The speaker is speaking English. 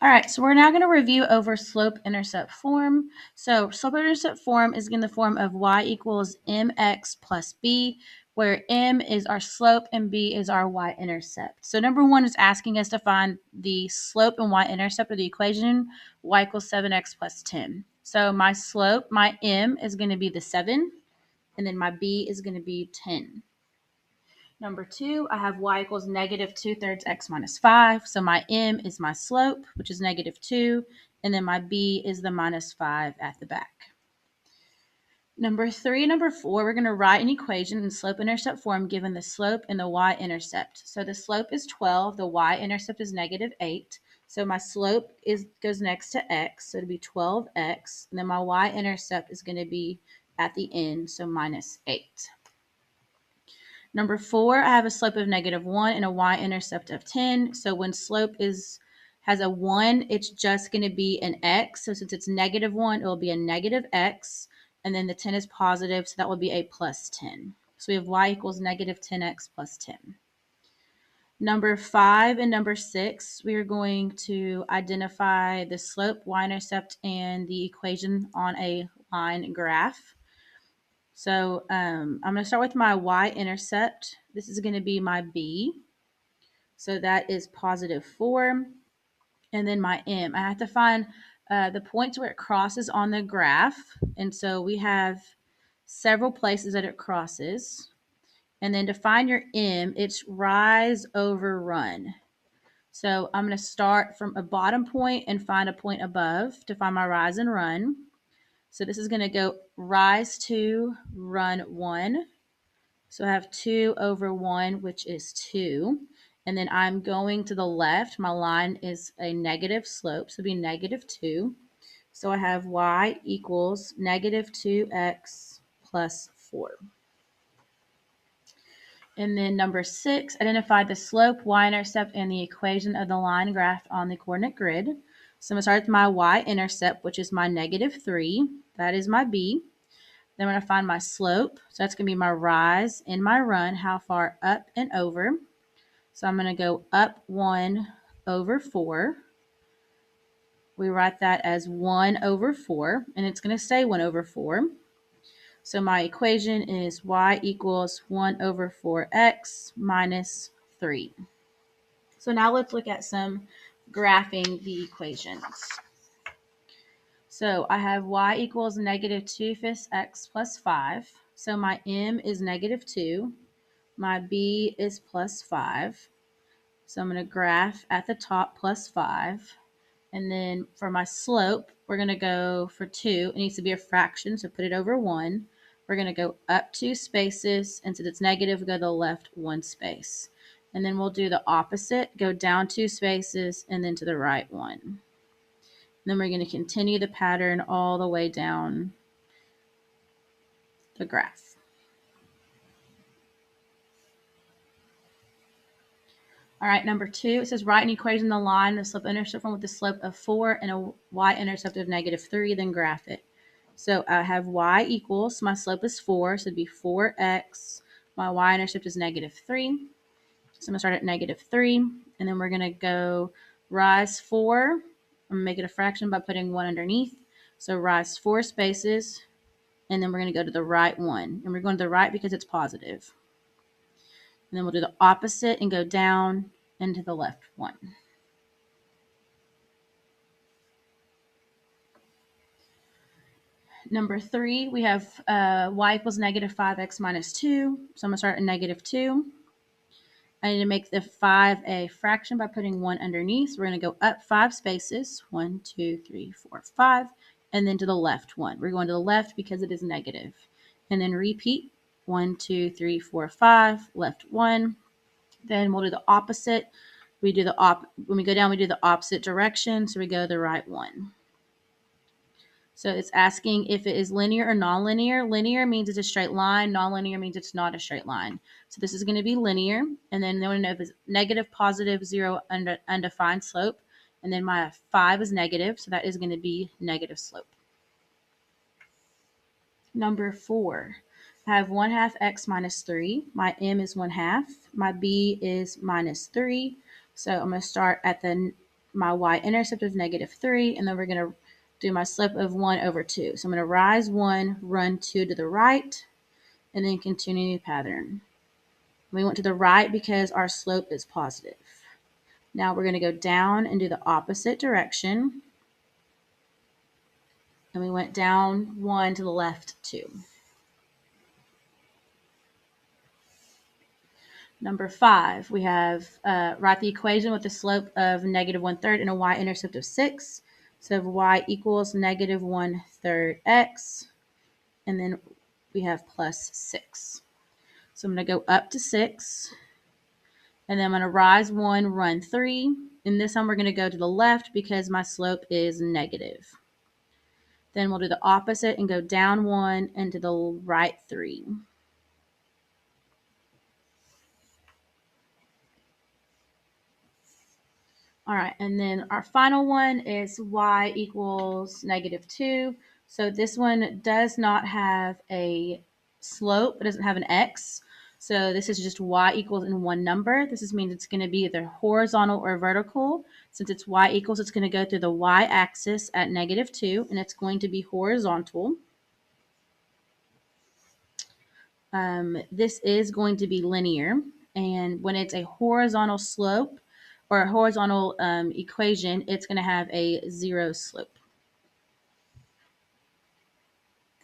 All right, so we're now going to review over slope-intercept form. So slope-intercept form is in the form of y equals mx plus b, where m is our slope and b is our y-intercept. So number one is asking us to find the slope and y-intercept of the equation y equals 7x plus 10. So my slope, my m, is going to be the 7, and then my b is going to be 10. Number two, I have y equals negative 2/3 x minus 5. So my m is my slope, which is negative 2, and then my b is the minus 5 at the back. Number three and number four, we're going to write an equation in slope-intercept form given the slope and the y-intercept. So the slope is 12, the y-intercept is negative 8. So my slope goes next to x, so it'll be 12x, and then my y-intercept is going to be at the end, so minus 8. Number four, I have a slope of negative 1 and a y-intercept of 10. So when slope has a 1, it's just going to be an x. So since it's negative 1, it will be a negative x. And then the 10 is positive, so that will be a plus 10. So we have y equals negative 10x plus 10. Number 5 and number 6, we are going to identify the slope, y-intercept, and the equation on a line graph. So I'm going to start with my y-intercept. This is going to be my b. So that is positive 4. And then my m. I have to find the points where it crosses on the graph. And so we have several places that it crosses. And then to find your m, it's rise over run. So I'm going to start from a bottom point and find a point above to find my rise and run. So this is going to go rise 2, run 1. So I have 2 over 1, which is 2. And then I'm going to the left. My line is a negative slope, so it'll be negative 2. So I have y equals negative 2x plus 4. And then number 6, identify the slope, y-intercept, and the equation of the line graph on the coordinate grid. So I'm going to start with my y-intercept, which is my negative 3. That is my b. Then I'm going to find my slope. So that's going to be my rise and my run, how far up and over. So I'm going to go up 1 over 4. We write that as 1 over 4, and it's going to stay 1 over 4. So my equation is y equals 1 over 4x minus 3. So now let's look at some graphing the equations. So I have y equals negative 2/5 x plus 5. So my m is negative 2. My b is plus 5. So I'm going to graph at the top plus 5. And then for my slope, we're going to go for 2. It needs to be a fraction, so put it over 1. We're going to go up 2 spaces, and since it's negative, go to the left 1 space. And then we'll do the opposite, go down 2 spaces, and then to the right 1. And then we're going to continue the pattern all the way down the graph. All right, number 2, it says write an equation in the line, the slope-intercept form with the slope of 4 and a y-intercept of negative 3, then graph it. So I have y equals, my slope is 4, so it'd be 4x. My y-intercept is negative 3. So I'm going to start at negative 3, and then we're going to go rise 4. I'm going to make it a fraction by putting 1 underneath. So rise 4 spaces, and then we're going to go to the right 1. And we're going to the right because it's positive. And then we'll do the opposite and go down and to the left 1. Number 3, we have y equals negative 5x minus 2. So I'm going to start at negative 2. I need to make the 5 a fraction by putting 1 underneath. So we're going to go up 5 spaces. 1, 2, 3, 4, 5. And then to the left 1. We're going to the left because it is negative. And then repeat. 1, 2, 3, 4, 5. Left 1. Then we'll do the opposite. We do when we go down, we do the opposite direction. So we go the right 1. So it's asking if it is linear or nonlinear. Linear means it's a straight line. Nonlinear means it's not a straight line. So this is going to be linear. And then they want to know if it's negative, positive, 0, undefined slope. And then my 5 is negative. So that is going to be negative slope. Number 4. I have 1/2 x minus 3. My m is 1/2. My b is minus 3. So I'm going to start at the my y-intercept of -3, and then we're going to do my slope of 1 over 2. So I'm going to rise 1, run 2 to the right, and then continue the pattern. We went to the right because our slope is positive. Now we're going to go down and do the opposite direction. And we went down 1 to the left 2. Number 5, we have write the equation with the slope of -1/3 and a y-intercept of 6. So y equals -1/3 x, and then we have plus 6. So I'm going to go up to 6, and then I'm going to rise 1, run 3. And this time we're going to go to the left because my slope is negative. Then we'll do the opposite and go down 1 and to the right 3. All right, and then our final one is y equals -2. So this one does not have a slope. It doesn't have an x. So this is just y equals in one number. This means it's going to be either horizontal or vertical. Since it's y equals, it's going to go through the y-axis at -2, and it's going to be horizontal. This is going to be linear, and when it's a horizontal slope or a horizontal equation, it's going to have a 0 slope.